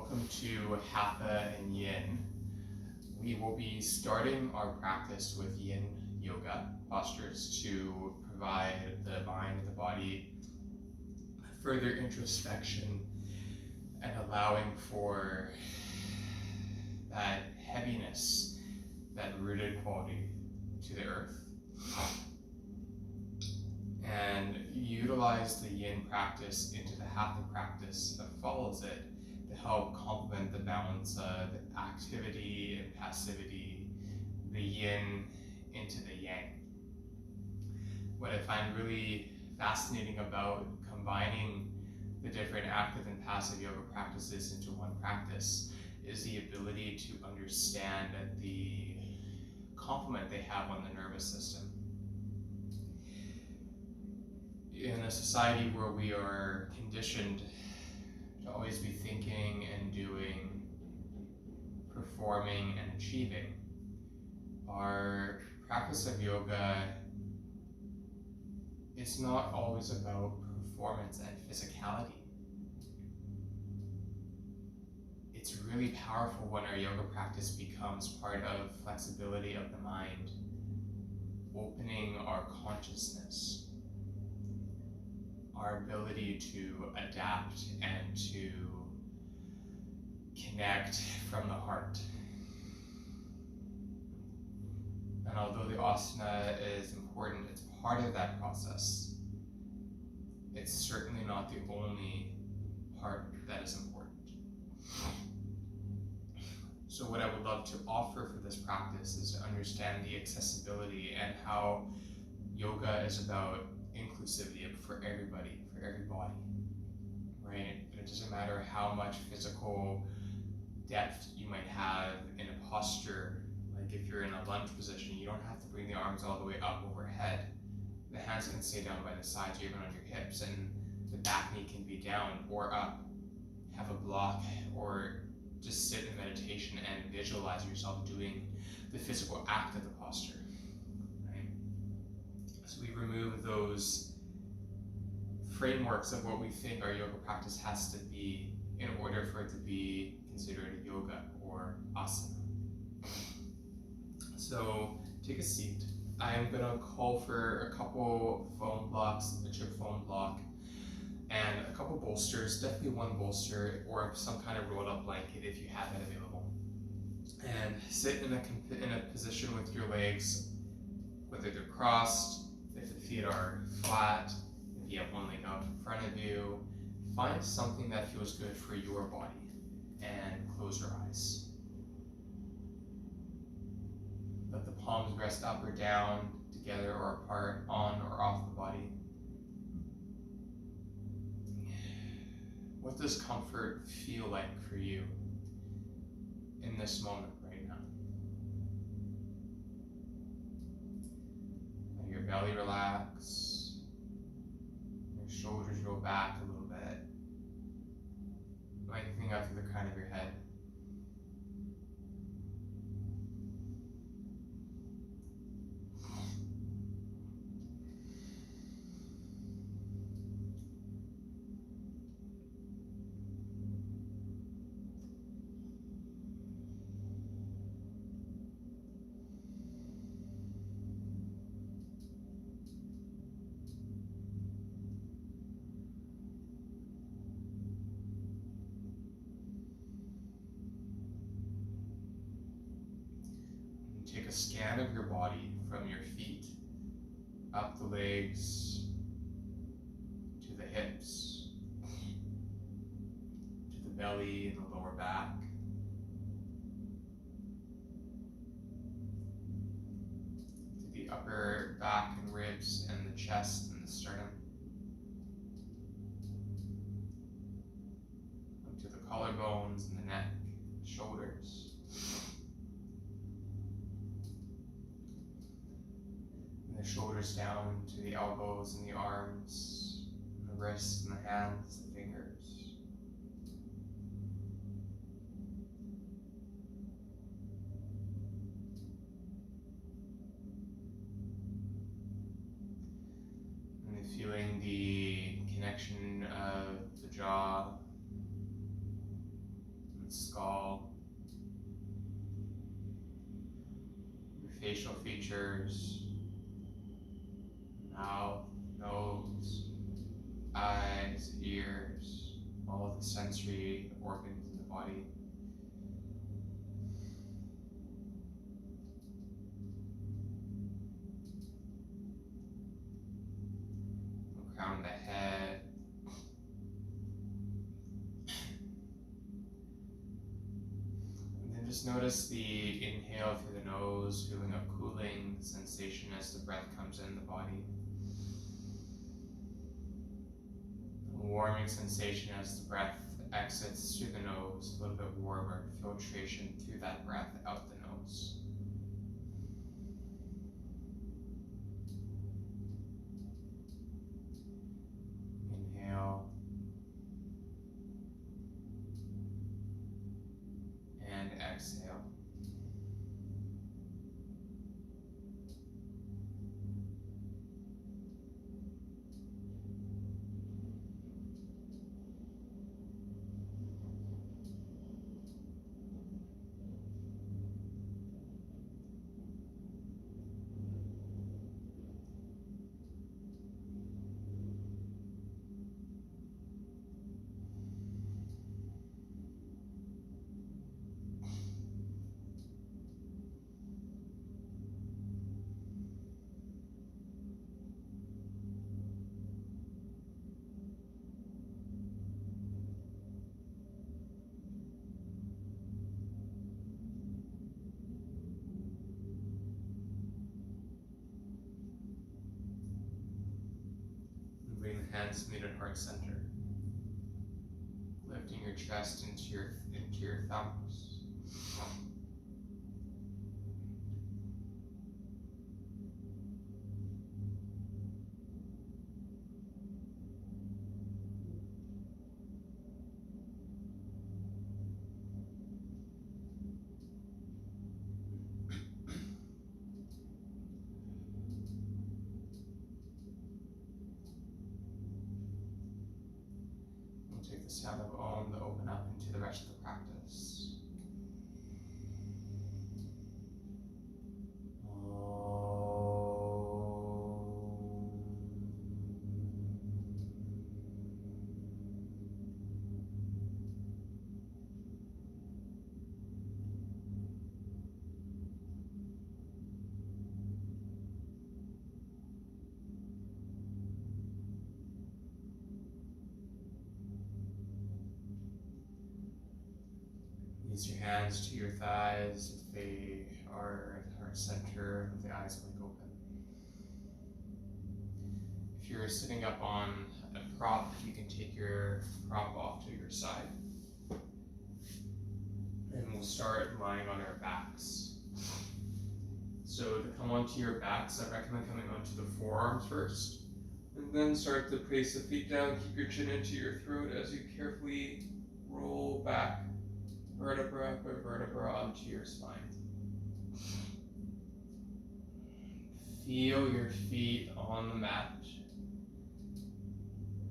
welcome to Hatha and Yin. We will be starting our practice with Yin yoga postures to provide the mind, the body, further introspection and allowing for that heaviness, that rooted quality to the earth. And utilize the Yin practice into the Hatha practice that follows it to help complement the balance of activity and passivity, the Yin into the Yang. What I find really fascinating about combining the different active and passive yoga practices into one practice is the ability to understand the complement they have on the nervous system. In a society where we are conditioned to always be thinking and doing, performing and achieving, our practice of yoga is not always about performance and physicality. It's really powerful when our yoga practice becomes part of flexibility of the mind, opening our consciousness, our ability to adapt and to connect from the heart. And although the asana is important, it's part of that process. It's certainly not the only part that is important. So what I would love to offer for this practice is to understand the accessibility and how yoga is about inclusivity for everybody, for every body, right? And it doesn't matter how much physical depth you might have in a posture. Like if you're in a lunge position, you don't have to bring the arms all the way up overhead. The hands can stay down by the sides or even on your hips, and the back knee can be down or up. Have a block or just sit in meditation and visualize yourself doing the physical act of the posture, right? So we remove those frameworks of what we think our yoga practice has to be in order for it to be considered a yoga or asana. So take a seat. I am gonna call for a couple foam blocks, a chip foam block, and a couple bolsters, definitely one bolster or some kind of rolled up blanket if you have it available. And sit in a position with your legs, whether they're crossed, if the feet are flat, if you have one leg out in front of you. Find something that feels good for your body and close your eyes. Let the palms rest up or down, together or apart, on or off the body. What does comfort feel like for you in this moment right now? Let your belly relax, your shoulders roll back a little bit, lengthening out through the crown of your head. Take a scan of your body from your feet, up the legs, to the hips, to the belly and the lower back, to the upper back and ribs and the chest and the sternum, up to the collarbones and the neck, shoulders. The shoulders down to the elbows and the arms, and the wrists and the hands, the fingers. And feeling the connection of the jaw, skull, your facial features, mouth, nose, eyes, ears, all of the sensory organs in the body. The crown of the head. And then just notice the inhale through the nose, feeling a cooling sensation as the breath comes in the body. A warming sensation as the breath exits through the nose, a little bit warmer, filtration through that breath out the nose. Inhale and exhale. Bring the hands to meet at heart center. Lifting your chest into your thumbs. Take the sound of Om to open up into the rest of the practice. Use your hands to your thighs if they are at the heart center, with the eyes wide open. If you're sitting up on a prop, you can take your prop off to your side. And we'll start lying on our backs. So to come onto your backs, I recommend coming onto the forearms first. And then start to place the feet down, keep your chin into your throat as you carefully roll back vertebra by vertebra onto your spine. Feel your feet on the mat.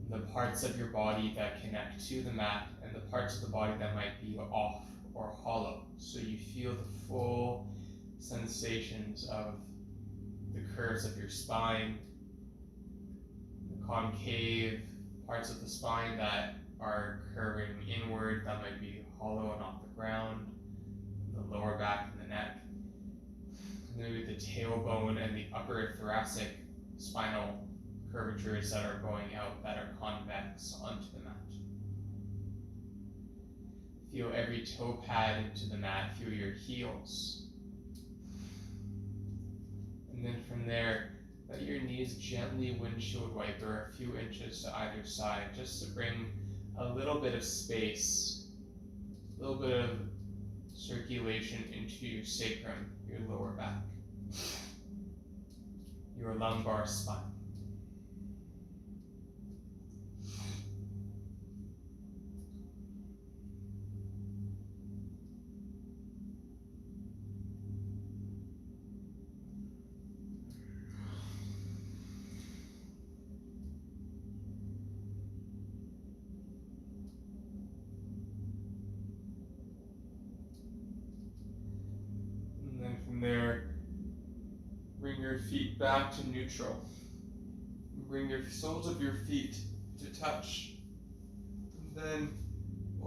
The parts of your body that connect to the mat and the parts of the body that might be off or hollow. So you feel the full sensations of the curves of your spine, the concave parts of the spine that are curving inward that might be hollow and off the ground, the lower back and the neck, maybe the tailbone and the upper thoracic spinal curvatures that are going out that are convex onto the mat. Feel every toe pad into the mat, feel your heels. And then from there, let your knees gently windshield wiper a few inches to either side, just to bring a little bit of space, a little bit of circulation into your sacrum, your lower back, your lumbar spine. back to neutral. Bring your soles of your feet to touch. And then,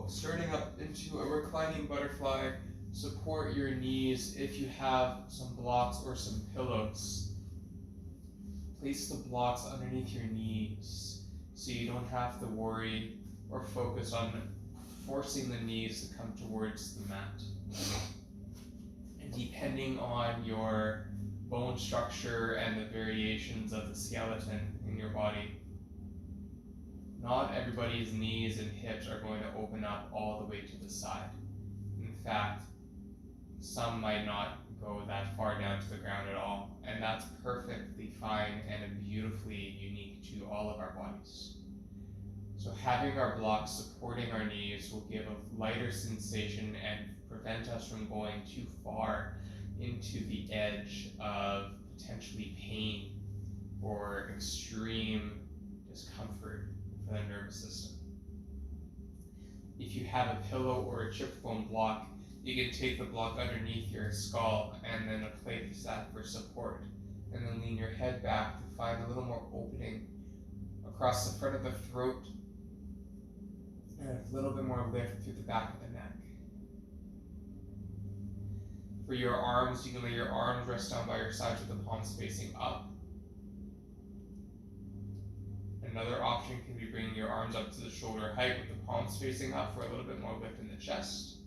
starting up into a reclining butterfly, support your knees if you have some blocks or some pillows. Place the blocks underneath your knees so you don't have to worry or focus on forcing the knees to come towards the mat. And depending on your bone structure and the variations of the skeleton in your body, not everybody's knees and hips are going to open up all the way to the side. In fact, some might not go that far down to the ground at all, and that's perfectly fine and beautifully unique to all of our bodies. So having our blocks supporting our knees will give a lighter sensation and prevent us from going too far into the edge of potentially pain or extreme discomfort for the nervous system. If you have a pillow or a chip foam block, you can take the block underneath your skull and then place that for support, and then lean your head back to find a little more opening across the front of the throat and a little bit more lift through the back of the neck. For your arms, you can lay your arms rest down by your sides with the palms facing up. Another option can be bringing your arms up to the shoulder height with the palms facing up for a little bit more lift in the chest.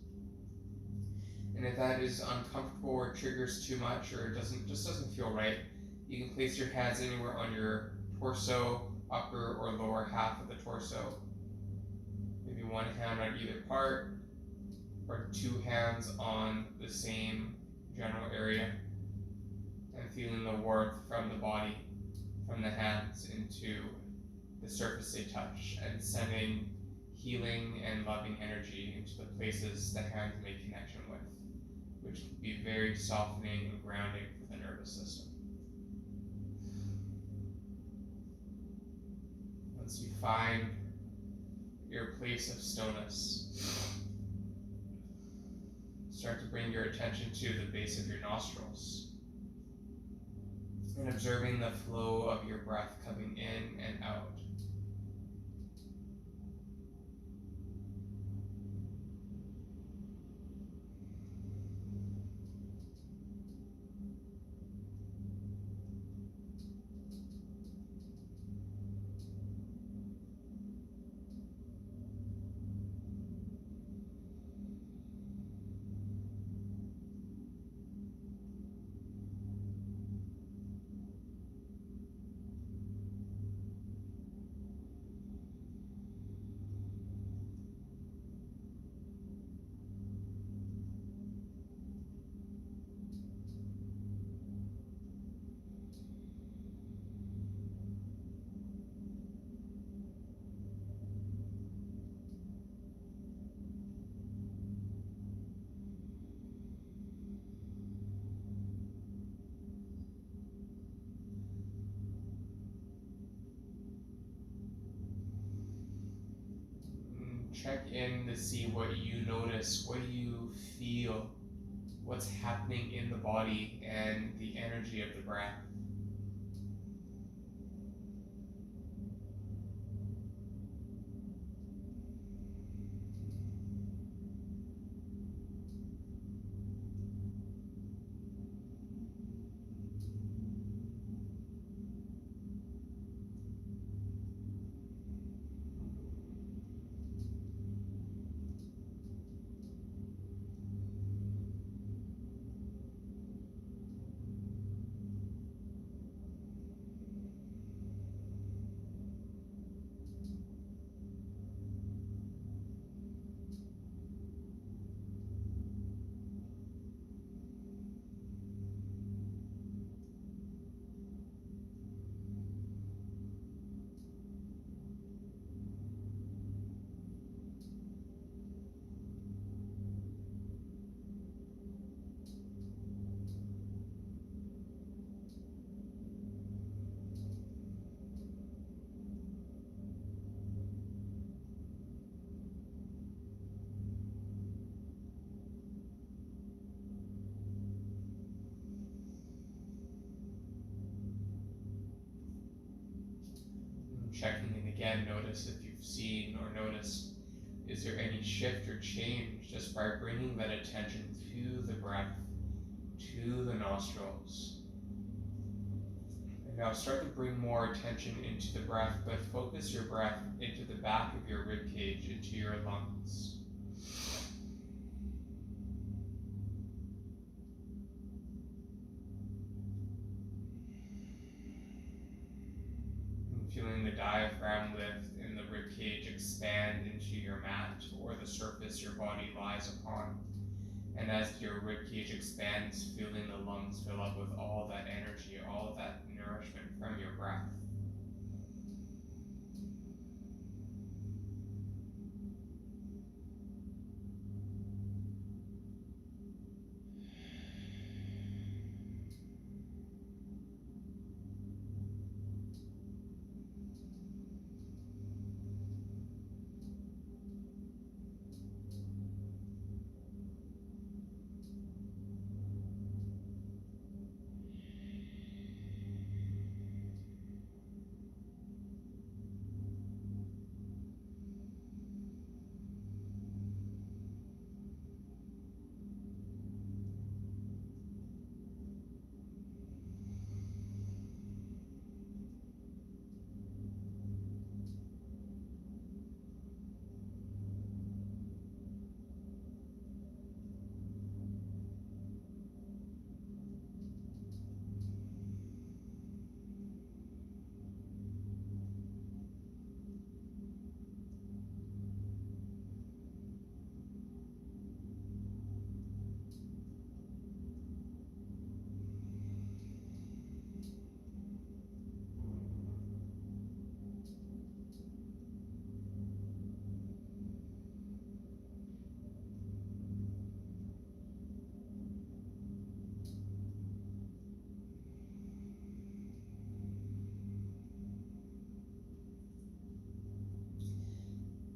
And if that is uncomfortable or triggers too much or just doesn't feel right, you can place your hands anywhere on your torso, upper or lower half of the torso. Maybe one hand on either part, or two hands on the same general area, and feeling the warmth from the body, from the hands into the surface they touch, and sending healing and loving energy into the places the hands make connection with, which can be very softening and grounding for the nervous system. Once you find your place of stillness, start to bring your attention to the base of your nostrils and observing the flow of your breath coming in and out. Check in to see what you notice, what do you feel, what's happening in the body and the energy of the breath. checking in again, notice if you've seen or noticed, is there any shift or change just by bringing that attention to the breath, to the nostrils. And now start to bring more attention into the breath, but focus your breath into the back of your rib cage, into your lungs. And feeling the diaphragm lift and the rib cage expand into your mat or the surface your body lies upon. And as your ribcage expands, feeling the lungs fill up with all that energy, all that nourishment from your breath.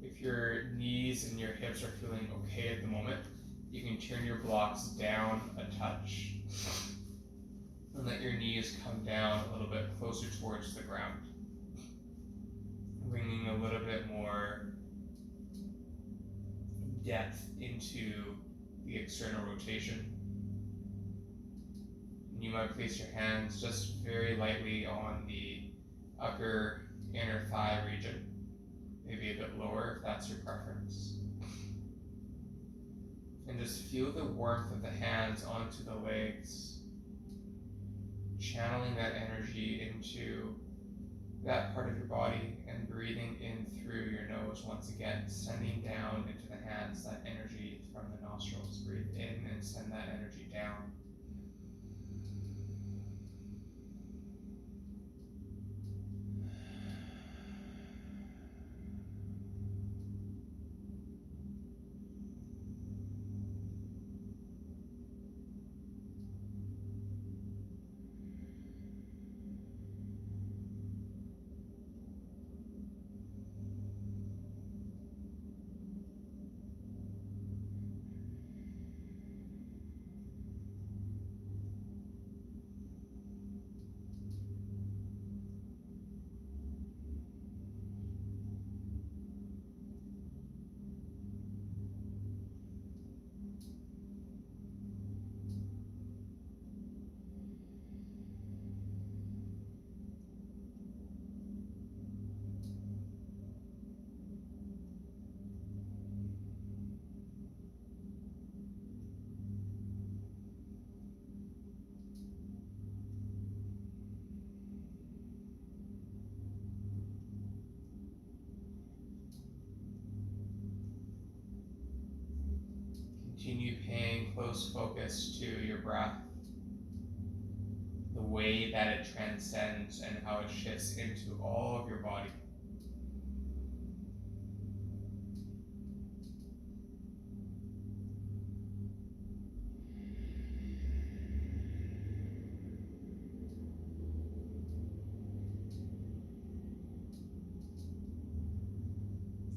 If your knees and your hips are feeling okay at the moment, you can turn your blocks down a touch and let your knees come down a little bit closer towards the ground, bringing a little bit more depth into the external rotation. And you might place your hands just very lightly on the upper inner thigh region, maybe a bit lower if that's your preference. And just feel the warmth of the hands onto the legs, channeling that energy into that part of your body and breathing in through your nose once again, sending down into the hands that energy from the nostrils. Breathe in and send that energy down. Continue paying close focus to your breath, the way that it transcends and how it shifts into all of your body.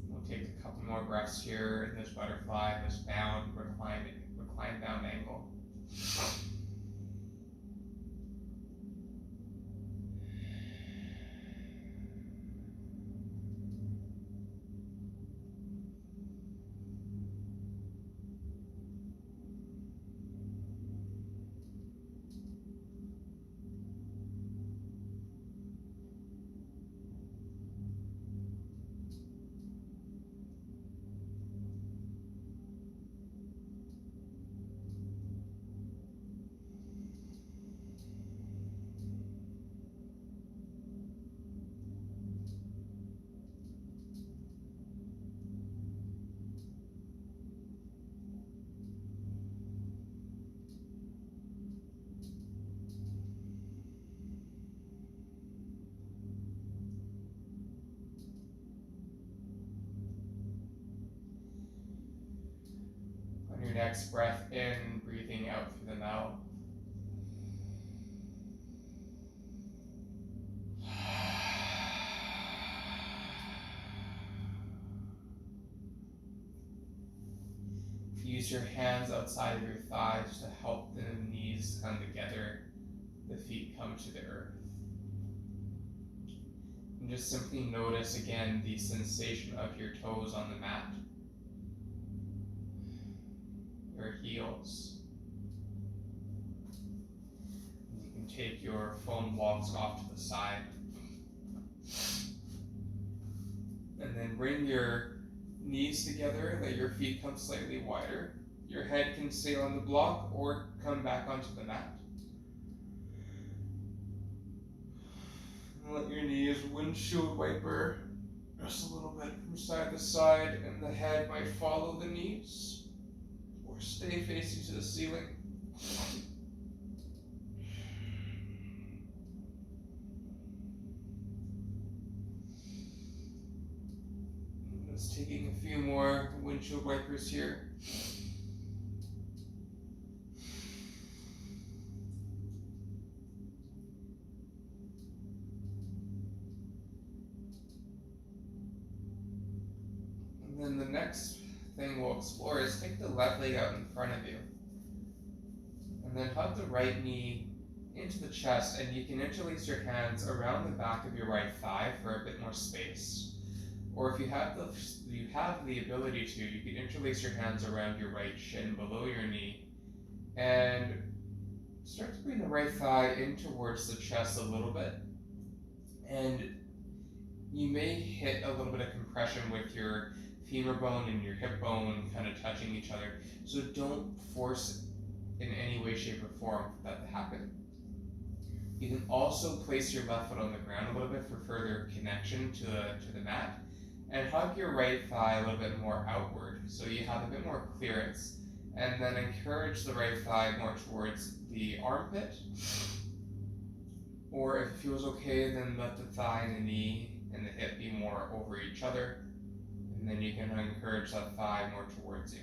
We'll take a couple more breaths here in this butterfly, this bound, recline bound angle. next breath in, breathing out through the mouth. Use your hands outside of your thighs to help the knees come together, the feet come to the earth. And just simply notice again the sensation of your toes on the mat, your heels. You can take your foam blocks off to the side. And then bring your knees together, let your feet come slightly wider. Your head can stay on the block or come back onto the mat. And let your knees windshield wiper just a little bit from side to side, and the head might follow the knees or stay facing to the ceiling. Just taking a few more windshield wipers here. And then the next thing we'll explore is take the left leg out in front of you. And then hug the right knee into the chest, and you can interlace your hands around the back of your right thigh for a bit more space. Or if you have the ability to, you can interlace your hands around your right shin below your knee and start to bring the right thigh in towards the chest a little bit. And you may hit a little bit of compression with your femur bone and your hip bone kind of touching each other. So don't force in any way, shape, or form for that to happen. You can also place your left foot on the ground a little bit for further connection to the mat. And hug your right thigh a little bit more outward so you have a bit more clearance. And then encourage the right thigh more towards the armpit. Or if it feels okay, then let the thigh and the knee and the hip be more over each other. And then you can encourage that thigh more towards you,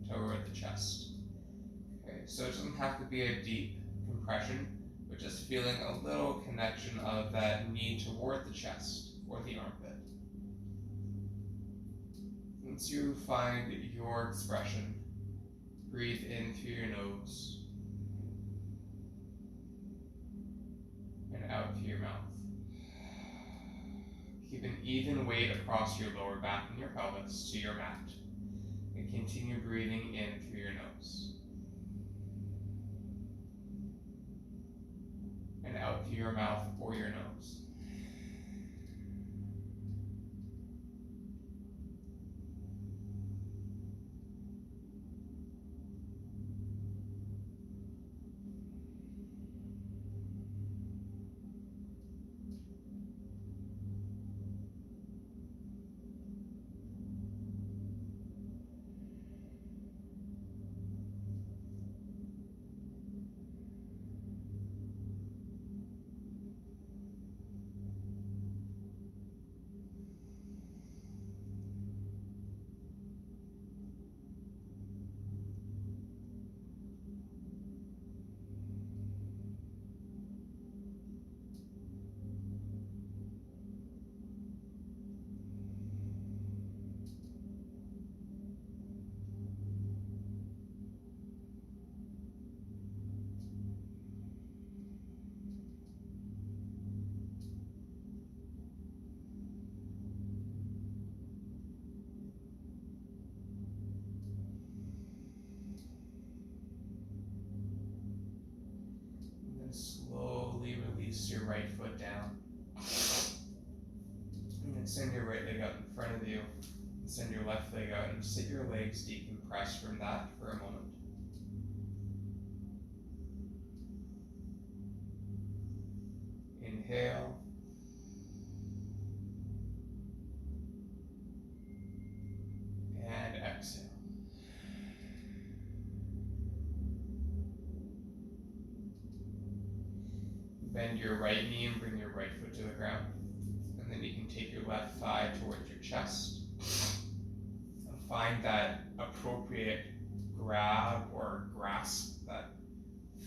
toward the chest. Okay, so it doesn't have to be a deep compression, but just feeling a little connection of that knee toward the chest or the armpit. Once you find your expression, breathe in through your nose and out through your mouth. Keep an even weight across your lower back and your pelvis to your mat, and continue breathing in through your nose and out through your mouth or your nose. Slowly release your right foot down. And then send your right leg out in front of you. And send your left leg out and sit your legs decompress from that for a moment. Inhale. And exhale. Bend your right knee and bring your right foot to the ground. And then you can take your left thigh towards your chest. And find that appropriate grab or grasp that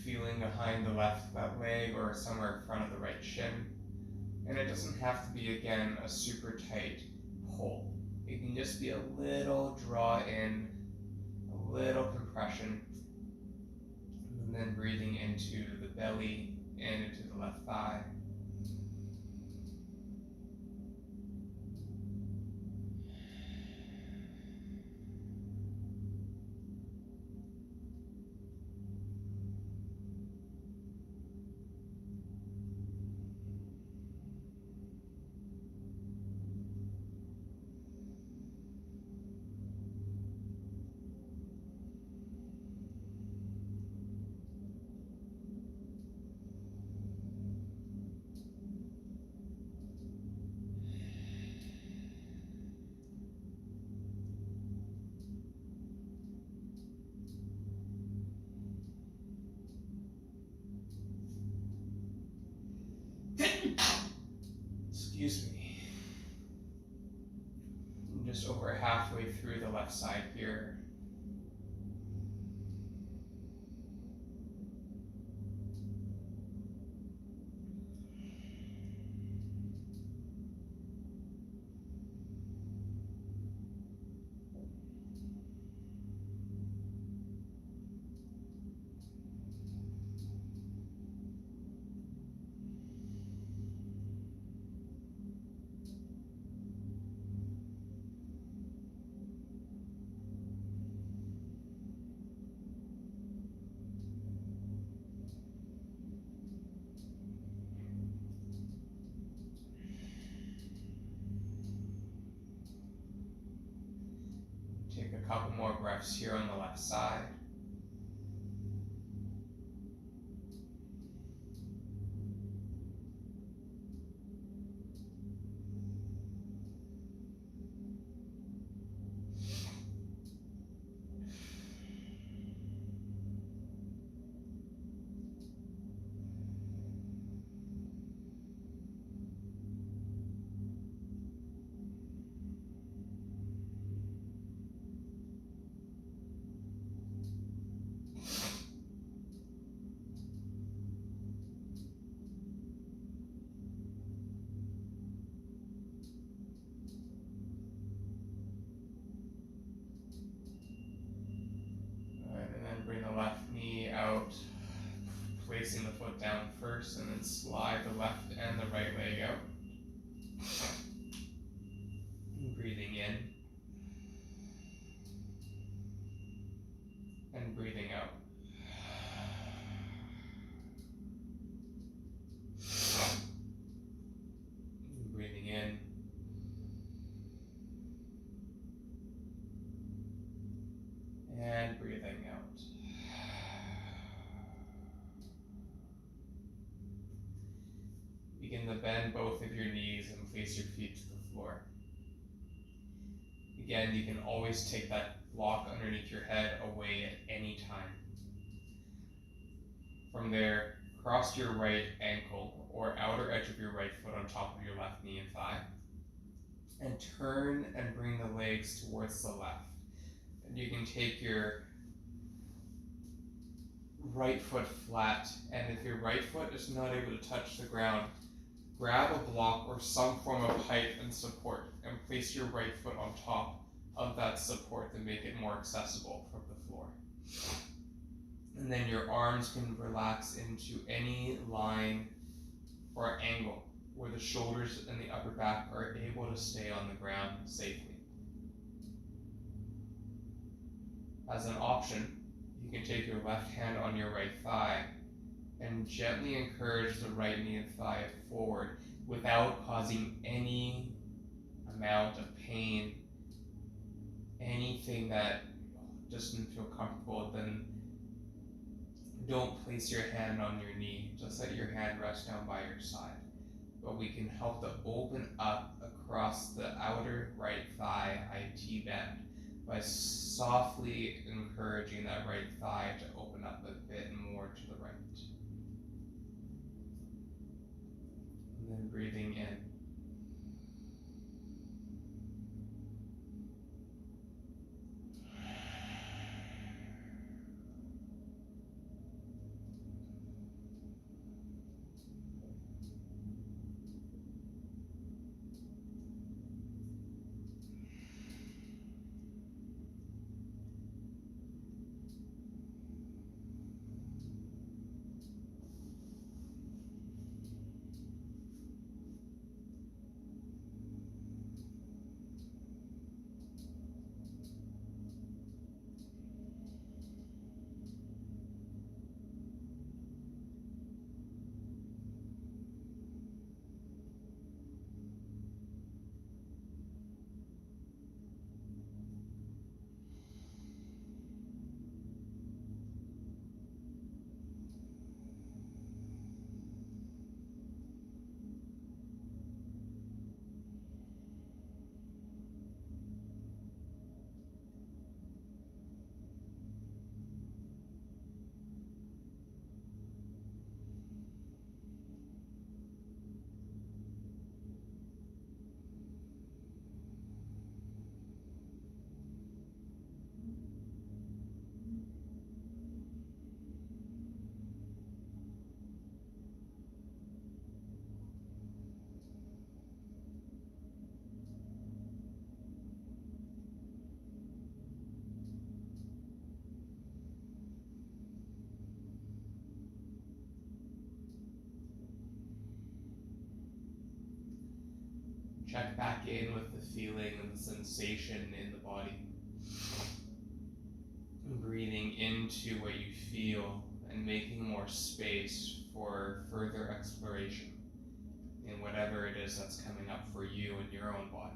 feeling behind the left leg or somewhere in front of the right shin. And it doesn't have to be, again, a super tight pull. It can just be a little draw in, a little compression, and then breathing into the belly and into the left thigh. Excuse me. I'm just over halfway through the left side here. Take a couple more breaths here on the left side. Bring the left knee out, placing the foot down first, and then slide the left and the right leg out. Breathing in and breathing out. Breathing in and breathing out. Begin to bend both of your knees and place your feet to the floor. Again, you can always take that block underneath your head away at any time. From there, cross your right ankle or outer edge of your right foot on top of your left knee and thigh, and turn and bring the legs towards the left. And you can take your right foot flat, and if your right foot is not able to touch the ground, grab a block or some form of height and support and place your right foot on top of that support to make it more accessible from the floor. And then your arms can relax into any line or angle where the shoulders and the upper back are able to stay on the ground safely. As an option, you can take your left hand on your right thigh and gently encourage the right knee and thigh forward without causing any amount of pain, anything that doesn't feel comfortable. Then don't place your hand on your knee, just let your hand rest down by your side. But we can help to open up across the outer right thigh IT bend by softly encouraging that right thigh to open up a bit more to the right. And then breathing in. Check back in with the feeling and the sensation in the body. Breathing into what you feel and making more space for further exploration in whatever it is that's coming up for you in your own body.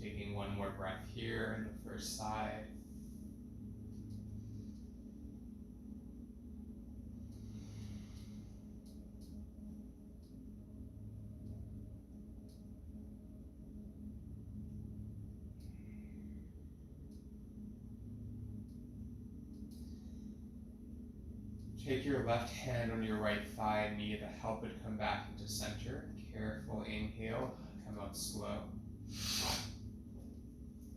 Taking one more breath here in the first side. Take your left hand on your right thigh knee to help it come back into center. Careful inhale, come out slow.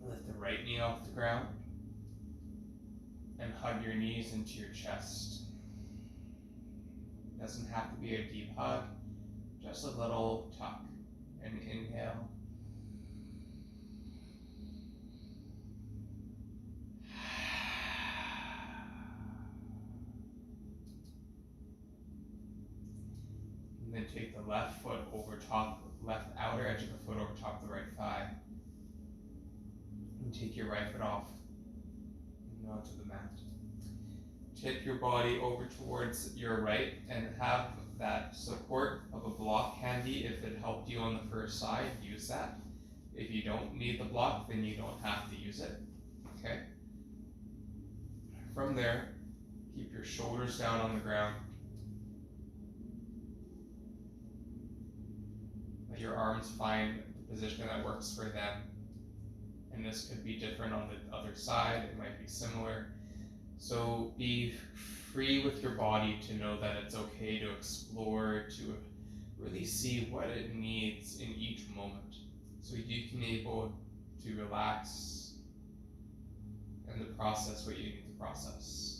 Lift the right knee off the ground and hug your knees into your chest. Doesn't have to be a deep hug, just a little tuck. And inhale. And then take the left foot over top, left outer edge of the foot over top of the right thigh. And take your right foot off and onto the mat. Tip your body over towards your right and have that support of a block handy. If it helped you on the first side, use that. If you don't need the block, then you don't have to use it. Okay? From there, keep your shoulders down on the ground. Let your arms find the position that works for them. And this could be different on the other side, it might be similar. So be free with your body to know that it's okay to explore, to really see what it needs in each moment. So you can be able to relax and to process what you need to process.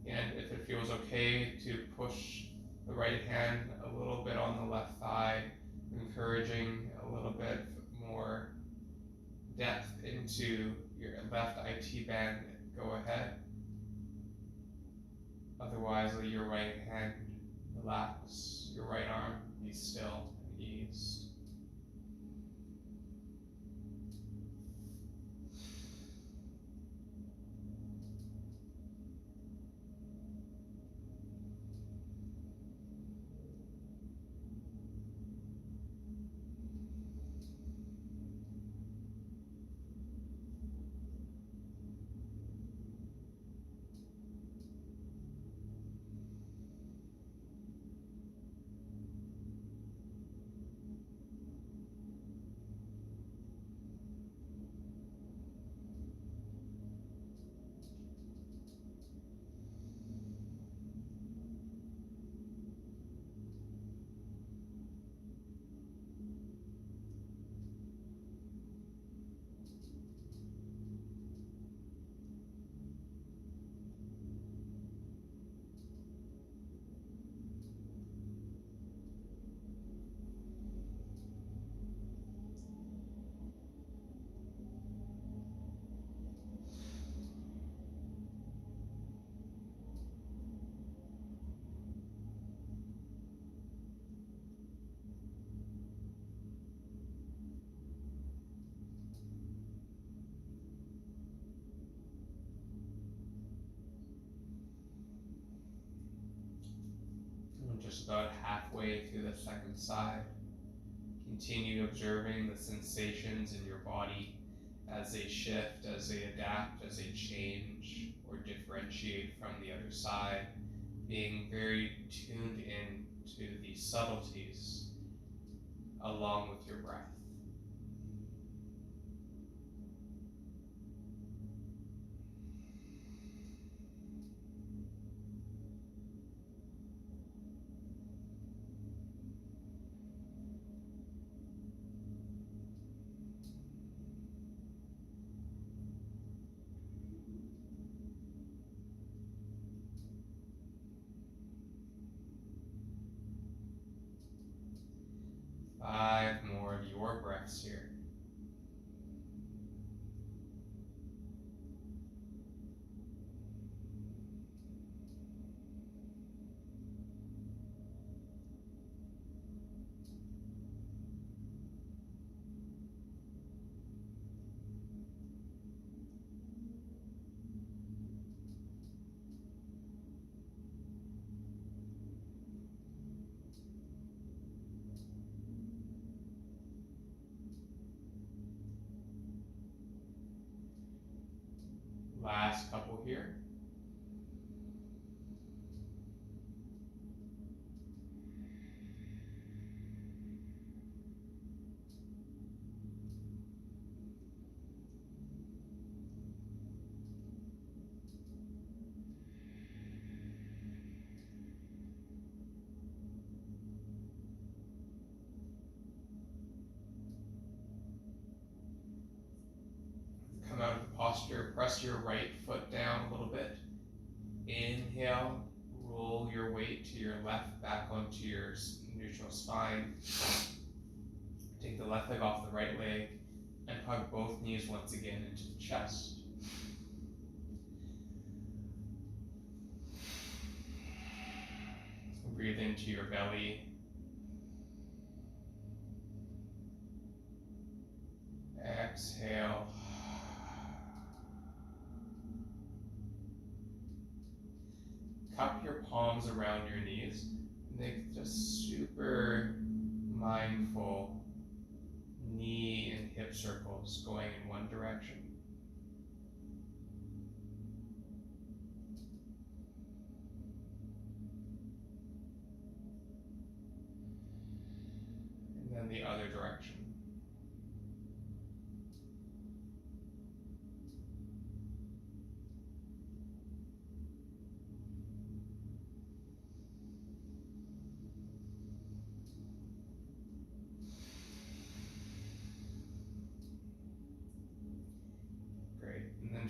And if it feels okay to push the right hand a little bit on the left thigh, encouraging a little bit more depth into your left IT band, go ahead. Otherwise, let your right hand relax, your right arm be still and eased. Just about halfway through the second side. Continue observing the sensations in your body as they shift, as they adapt, as they change or differentiate from the other side. Being very tuned in to the subtleties along with your breath. Five more of your breaths here. Last couple here. Come out of the posture, press your right foot down a little bit. Inhale, roll your weight to your left back onto your neutral spine. Take the left leg off the right leg and hug both knees once again into the chest. Breathe into your belly. Exhale. Cup your palms around your knees. Make just super mindful knee and hip circles going in one direction. And then the other direction.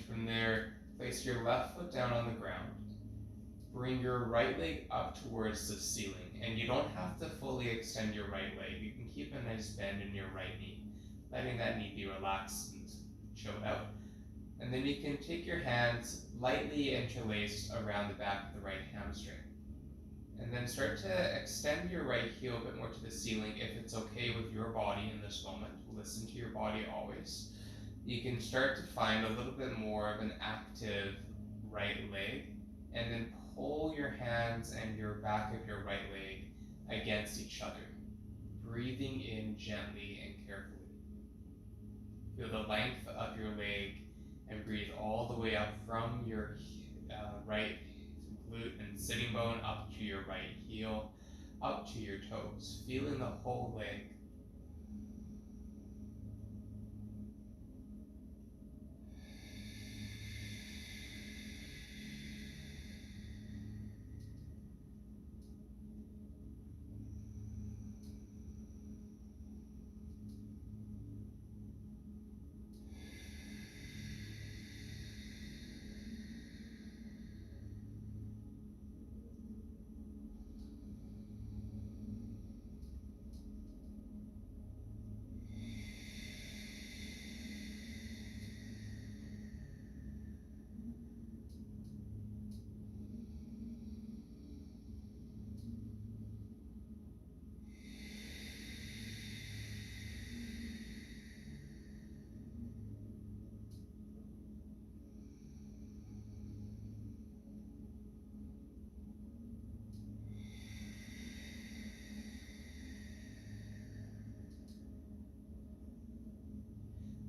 From there, place your left foot down on the ground. Bring your right leg up towards the ceiling, and you don't have to fully extend your right leg. You can keep a nice bend in your right knee, letting that knee be relaxed and chilled out. And then you can take your hands lightly interlaced around the back of the right hamstring. And then start to extend your right heel a bit more to the ceiling if it's okay with your body in this moment. Listen to your body always. You can start to find a little bit more of an active right leg, and then pull your hands and your back of your right leg against each other, breathing in gently and carefully. Feel the length of your leg and breathe all the way up from your right glute and sitting bone up to your right heel, up to your toes, feeling the whole leg.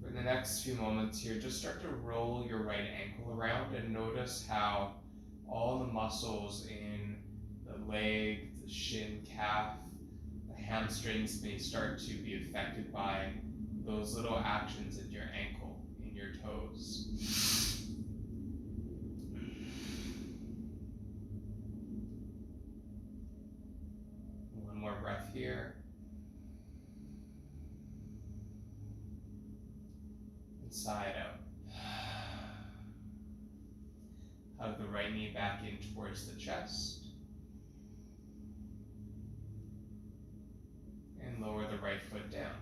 For the next few moments here, just start to roll your right ankle around and notice how all the muscles in the leg, the shin, calf, the hamstrings may start to be affected by those little actions in your ankle, in your toes. One more breath here. And sigh it out. Hug the right knee back in towards the chest. And lower the right foot down.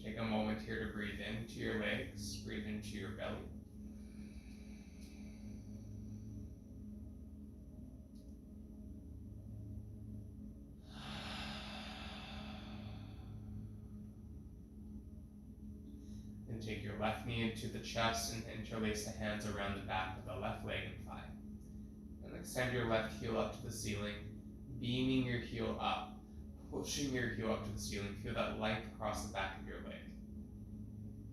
Take a moment here to breathe into your legs, breathe into your belly. Then take your left knee into the chest and interlace the hands around the back of the left leg and thigh. And extend your left heel up to the ceiling, beaming your heel up, pushing your heel up to the ceiling. Feel that length across the back of your leg.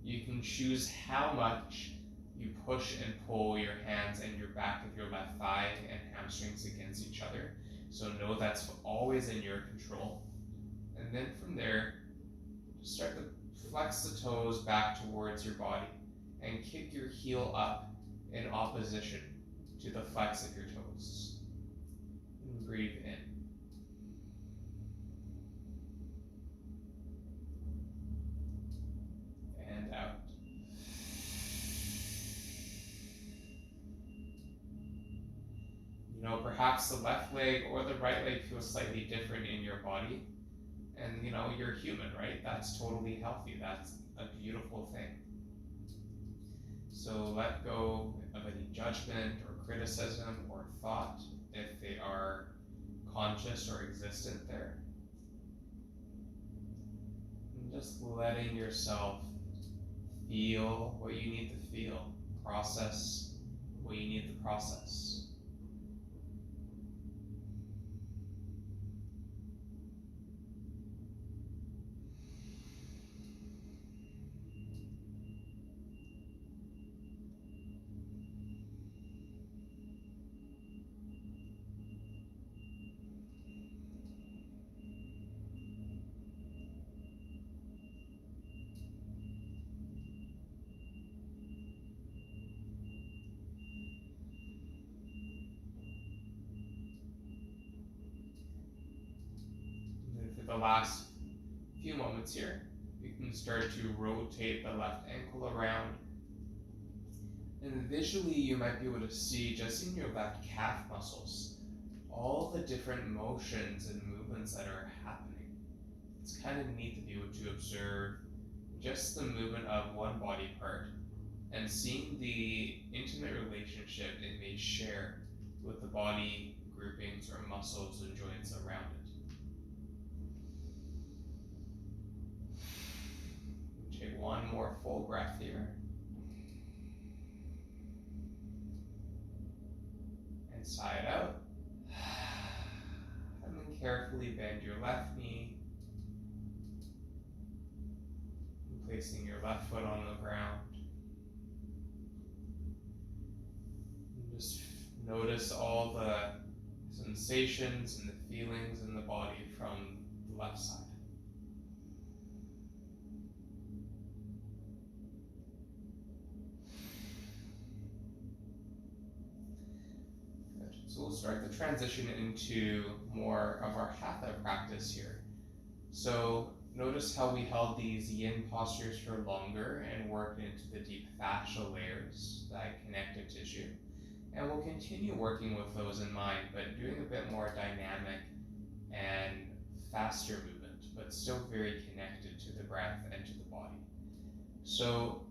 You can choose how much you push and pull your hands and your back of your left thigh and hamstrings against each other. So know that's always in your control. And then from there, just start to flex the toes back towards your body and kick your heel up in opposition to the flex of your toes. And breathe in. And out. You know, perhaps the left leg or the right leg feels slightly different in your body. And you know, you're human, right? That's totally healthy. That's a beautiful thing. So let go of any judgment or criticism or thought if they are conscious or existent there. And just letting yourself feel what you need to feel, process what you need to process. The last few moments here, you can start to rotate the left ankle around, and visually you might be able to see just in your left calf muscles all the different motions and movements that are happening. It's kind of neat to be able to observe just the movement of one body part and seeing the intimate relationship it may share with the body groupings or muscles and joints around it. Take one more full breath here. And sigh it out. And then carefully bend your left knee. And placing your left foot on the ground. And just notice all the sensations and the feelings in the body from the left side. So we'll start the transition into more of our Hatha practice here. So notice how we held these yin postures for longer and worked into the deep fascial layers that connective tissue. And we'll continue working with those in mind, but doing a bit more dynamic and faster movement, but still very connected to the breath and to the body. So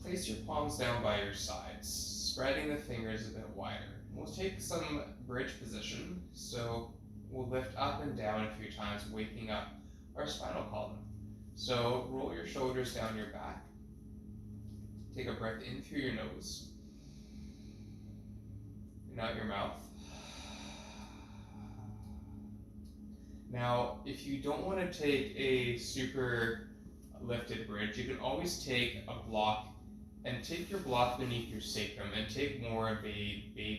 place your palms down by your sides, spreading the fingers a bit wider. We'll take some bridge position, so we'll lift up and down a few times, waking up our spinal column. So roll your shoulders down your back. Take a breath in through your nose and out your mouth. Now, if you don't want to take a super lifted bridge, you can always take a block and take your block beneath your sacrum and take more of a baby